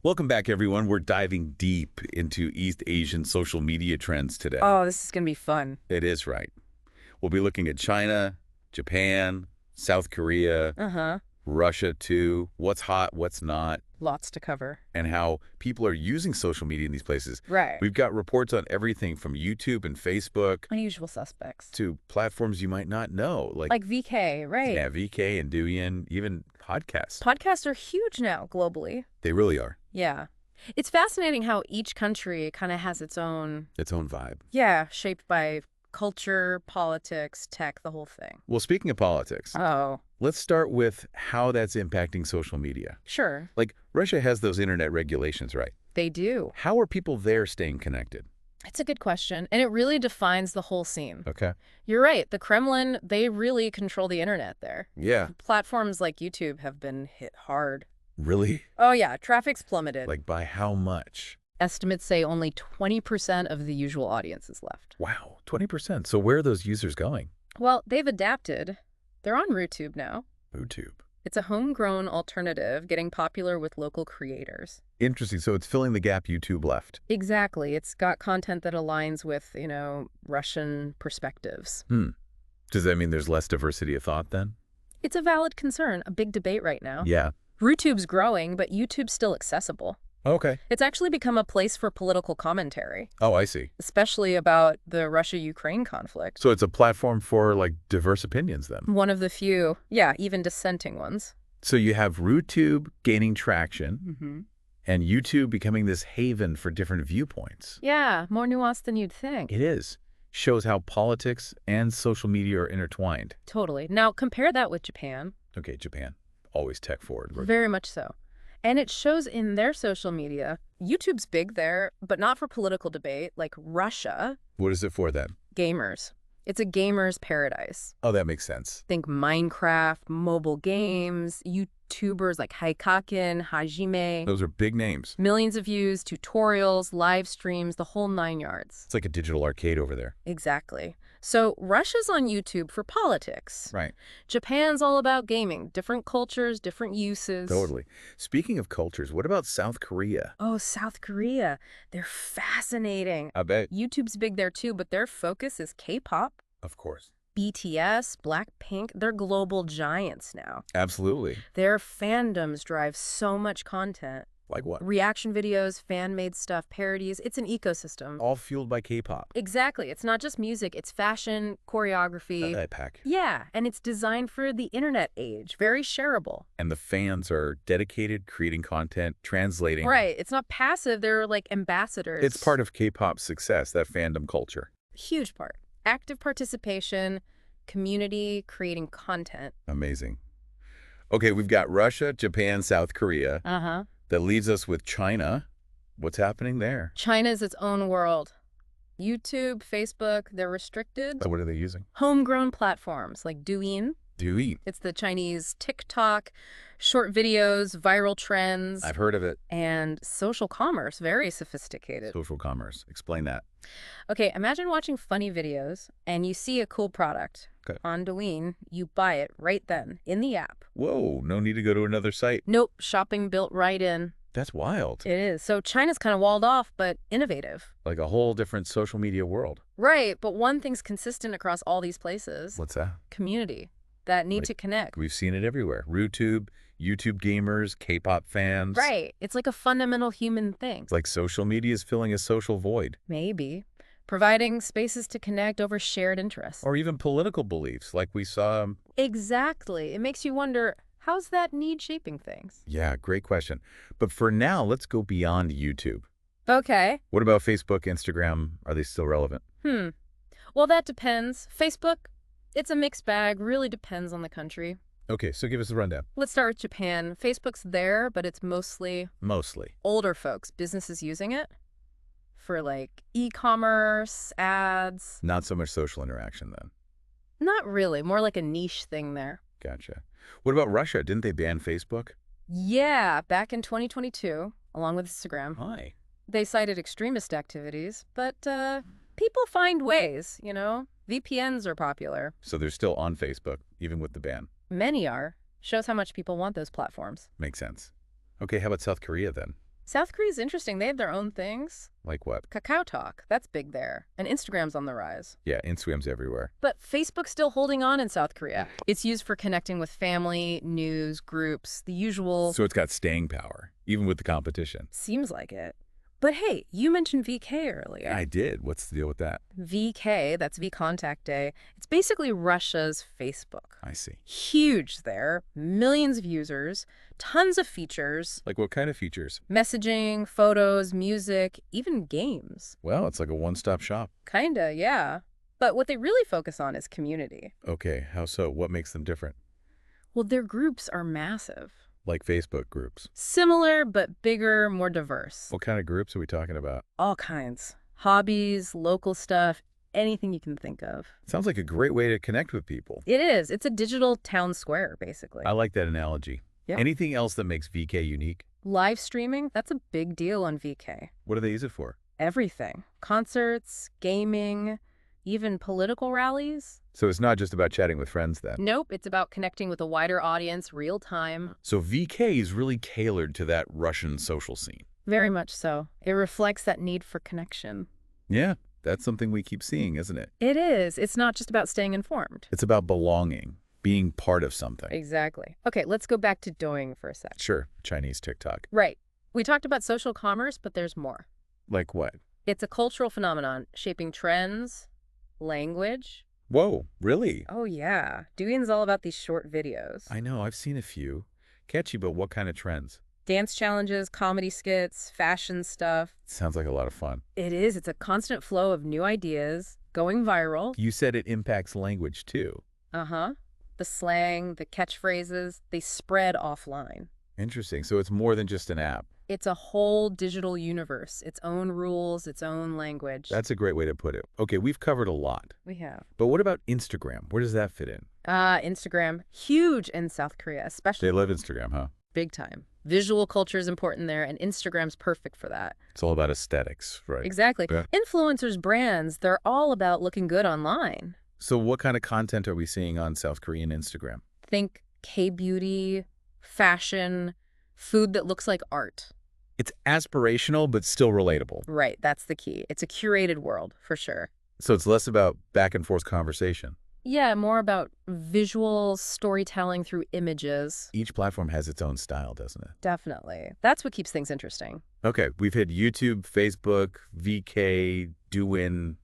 Welcome back, everyone. We're diving deep into East Asian social media trends today. Oh, this is going to be fun. It is right. We'll be looking at China, Japan, South Korea, Uh-huh. Russia too, what's hot, what's not, Lots to cover. and how people are using social media in these places. Right. We've got reports on everything from YouTube and Facebook Unusual suspects. to platforms you might not know, Like VK, right. yeah, VK and Douyin, even podcasts. Podcasts are huge now globally. They really are. Yeah. It's fascinating how each country kind of has its own, Its own vibe. shaped by culture, politics, tech, the whole thing. Well, speaking of politics, Oh, let's start with how that's impacting social media. sure. Like, Russia has those internet regulations, right? They do. How are people there staying connected? It's a good question. And it really defines the whole scene. Okay. You're right. The Kremlin, they really control the internet there. Yeah. Platforms like YouTube have been hit hard. Really? Oh, yeah. Traffic's plummeted. Like, by how much? Estimates say only 20% of the usual audience is left. Wow, 20%. So where are those users going? Well, they've adapted. They're on RooTube now. YouTube. It's a homegrown alternative getting popular with local creators. Interesting. So it's filling the gap YouTube left. Exactly. It's got content that aligns with, Russian perspectives. Does that mean there's less diversity of thought then? It's a valid concern, a big debate right now. Yeah. RooTube's growing, but YouTube's still accessible. Okay. It's actually become a place for political commentary, Oh, I see. especially about the Russia-Ukraine conflict. So it's a platform for, like, diverse opinions then. One of the few, even dissenting ones. So you have RooTube gaining traction Mm-hmm. and YouTube becoming this haven for different viewpoints. Yeah, more nuanced than you'd think. It is. Shows how politics and social media are intertwined. Totally. Now, compare that with Japan. Okay, Japan. Always tech forward. Very much so. And it shows in their social media. YouTube's big there, but not for political debate, like Russia. What is it for then? Gamers. It's a gamer's paradise. Oh, that makes sense. Think Minecraft, mobile games, YouTubers like Haikakin, Hajime. Those are big names. Millions of views, tutorials, live streams, the whole 9 yards. It's like a digital arcade over there. Exactly. So Russia's on YouTube for politics. Right. Japan's all about gaming, different cultures, different uses. Totally. Speaking of cultures, what about South Korea? Oh, South Korea. They're fascinating. I bet. YouTube's big there too, but their focus is K-pop, Of course. BTS, Blackpink. They're global giants now. Absolutely. Their fandoms drive so much content. Like what? Reaction videos, fan-made stuff, parodies. It's an ecosystem. All fueled by K-pop. Exactly. It's not just music. It's fashion, choreography. That pack. Yeah, and it's designed for the internet age. Very shareable. And the fans are dedicated, creating content, translating. Right. It's not passive. They're like ambassadors. It's part of K-pop's success, that fandom culture. Huge part. Active participation, community, creating content. Amazing. Okay, we've got Russia, Japan, South Korea. Uh-huh. That leaves us with China. What's happening there? China's its own world. YouTube, Facebook, they're restricted. What are they using? Homegrown platforms like Douyin. Douyin. It's the Chinese TikTok, short videos, viral trends, I've heard of it. and social commerce, very sophisticated. Social commerce. Explain that. Okay, imagine watching funny videos and you see a cool product. Okay. On Douyin, you buy it right then, in the app. Whoa, no need to go to another site. Nope, shopping built right in. That's wild. It is. So China's kind of walled off, but innovative. Like a whole different social media world. Right, but one thing's consistent across all these places. What's that? Community. That need Like, to connect. We've seen it everywhere. RooTube, YouTube gamers, K-pop fans. Right. It's like a fundamental human thing. It's like social media is filling a social void. Maybe. Providing spaces to connect over shared interests. Or even political beliefs, like we saw. Exactly. It makes you wonder, how's that need shaping things? Yeah, great question. But for now, let's go beyond YouTube. Okay. What about Facebook, Instagram? Are they still relevant? Well, that depends. Facebook, it's a mixed bag. Really depends on the country. Okay, so give us a rundown. Let's start with Japan. Facebook's there, but it's mostly Mostly. older folks, businesses using it for like e-commerce, ads. Not so much social interaction then. Not really, more like a niche thing there. Gotcha. What about Russia? Didn't they ban Facebook? Yeah, back in 2022, along with Instagram, Hi. they cited extremist activities, but people find ways, VPNs are popular. So they're still on Facebook, even with the ban. Many are. Shows how much people want those platforms. Makes sense. Okay, how about South Korea then? South Korea's interesting. They have their own things. Like what? Kakao Talk, that's big there. And Instagram's on the rise. Yeah, Instagram's everywhere. But Facebook's still holding on in South Korea. It's used for connecting with family, news, groups, the usual. So it's got staying power, even with the competition. Seems like it. But hey, you mentioned VK earlier. I did. What's the deal with that? VK, that's V Contact Day. It's basically Russia's Facebook. I see. Huge there, millions of users, tons of features, Like what kind of features? messaging, photos, music, even games. Well, it's like a one-stop shop. Kinda, yeah. But what they really focus on is community. Okay, how so? What makes them different? Well, their groups are massive. Like Facebook groups. Similar, but bigger, more diverse. What kind of groups are we talking about? All kinds. Hobbies, local stuff, anything you can think of. Sounds like a great way to connect with people. It is. It's a digital town square, basically. I like that analogy. Yeah. Anything else that makes VK unique? Live streaming, that's a big deal on VK. What do they use it for? Everything. Concerts, gaming, even political rallies. So it's not just about chatting with friends then. Nope, it's about connecting with a wider audience, real time. So VK is really tailored to that Russian social scene. Very much so. It reflects that need for connection. Yeah, that's something we keep seeing, isn't it? It is. It's not just about staying informed. It's about belonging, being part of something. Exactly. Okay, let's go back to Douyin for a sec. Sure, Chinese TikTok. Right. We talked about social commerce, but there's more. Like what? It's a cultural phenomenon shaping trends, language. Whoa, really? Oh, yeah. Douyin's all about these short videos. I know, I've seen a few. Catchy, but what kind of trends? Dance challenges, comedy skits, fashion stuff. Sounds like a lot of fun. It is. It's a constant flow of new ideas going viral. You said it impacts language too. Uh-huh. The slang, the catchphrases, they spread offline. Interesting. So it's more than just an app. It's a whole digital universe, its own rules, its own language. That's a great way to put it. Okay, we've covered a lot. We have. But what about Instagram? Where does that fit in? Instagram, huge in South Korea, especially They love Instagram, huh? big time. Visual culture is important there, and Instagram's perfect for that. It's all about aesthetics, right? Exactly. Yeah. Influencers, brands, they're all about looking good online. So what kind of content are we seeing on South Korean Instagram? Think K-beauty, fashion, food that looks like art. It's aspirational, but still relatable. Right, that's the key. It's a curated world, for sure. So it's less about back and forth conversation. Yeah, more about visual storytelling through images. Each platform has its own style, doesn't it? Definitely. That's what keeps things interesting. Okay, we've hit YouTube, Facebook, VK, Douyin,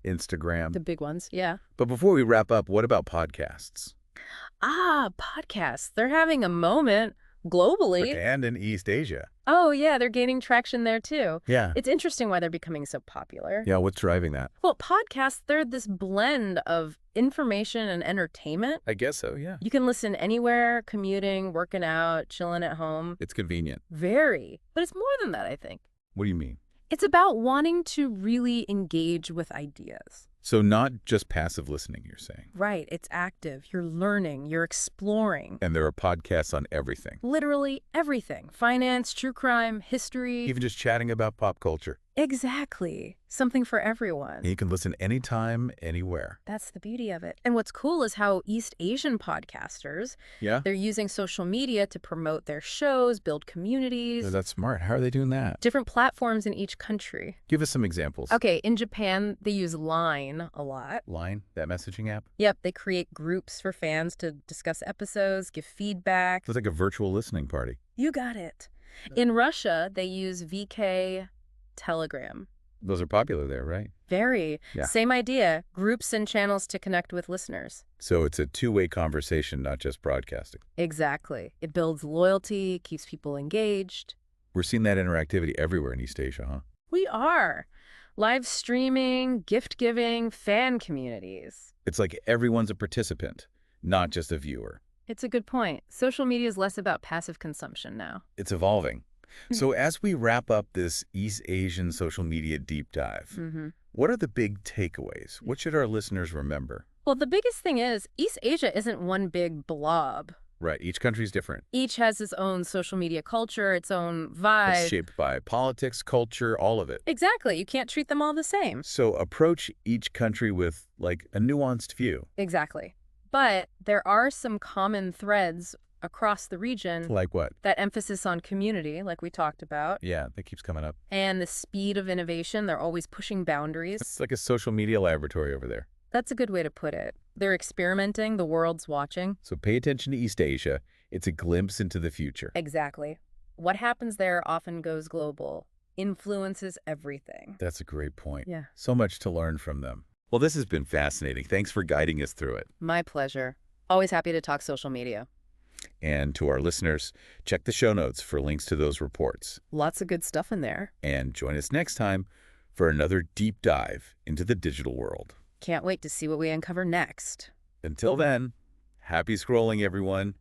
Instagram. The big ones, yeah. But before we wrap up, what about podcasts? Podcasts. They're having a moment globally. And in East Asia. Oh, yeah, they're gaining traction there, too. Yeah. It's interesting why they're becoming so popular. Yeah, what's driving that? Well, podcasts, they're this blend of information and entertainment. I guess so, yeah. You can listen anywhere, commuting, working out, chilling at home. It's convenient. Very. But it's more than that, I think. What do you mean? It's about wanting to really engage with ideas. So not just passive listening, you're saying. Right. It's active. You're learning. You're exploring. And there are podcasts on everything. Literally everything. Finance, true crime, history. Even just chatting about pop culture. Exactly. Something for everyone. And you can listen anytime, anywhere. That's the beauty of it. And what's cool is how East Asian podcasters, Yeah? they're using social media to promote their shows, build communities. That's smart. How are they doing that? Different platforms in each country. Give us some examples. Okay, in Japan, they use Line a lot. Line, that messaging app? Yep, they create groups for fans to discuss episodes, give feedback. It's like a virtual listening party. You got it. In Russia, they use VK Telegram. Those are popular there, right? Very. Yeah. Same idea, groups and channels to connect with listeners. So it's a two-way conversation, not just broadcasting. Exactly. It builds loyalty, keeps people engaged. We're seeing that interactivity everywhere in East Asia, huh? We are. Live streaming, gift giving, fan communities. It's like everyone's a participant, not just a viewer. It's a good point. Social media is less about passive consumption now. It's evolving. So as we wrap up this East Asian social media deep dive, what are the big takeaways? What should our listeners remember? Well, the biggest thing is East Asia isn't one big blob. Right, each country's different. Each has its own social media culture, its own vibe. It's shaped by politics, culture, all of it. Exactly. You can't treat them all the same. So approach each country with, like, a nuanced view. Exactly. But there are some common threads across the region. Like what? That emphasis on community, like we talked about, Yeah, that keeps coming up. and the speed of innovation. They're always pushing boundaries. It's like a social media laboratory over there. That's a good way to put it. They're experimenting, the world's watching. So pay attention to East Asia. It's a glimpse into the future. Exactly. What happens there often goes global, influences everything. That's a great point. Yeah. So much to learn from them. Well, this has been fascinating. Thanks for guiding us through it. My pleasure. Always happy to talk social media. And to our listeners, check the show notes for links to those reports. Lots of good stuff in there. And join us next time for another deep dive into the digital world. Can't wait to see what we uncover next. Until then, happy scrolling, everyone.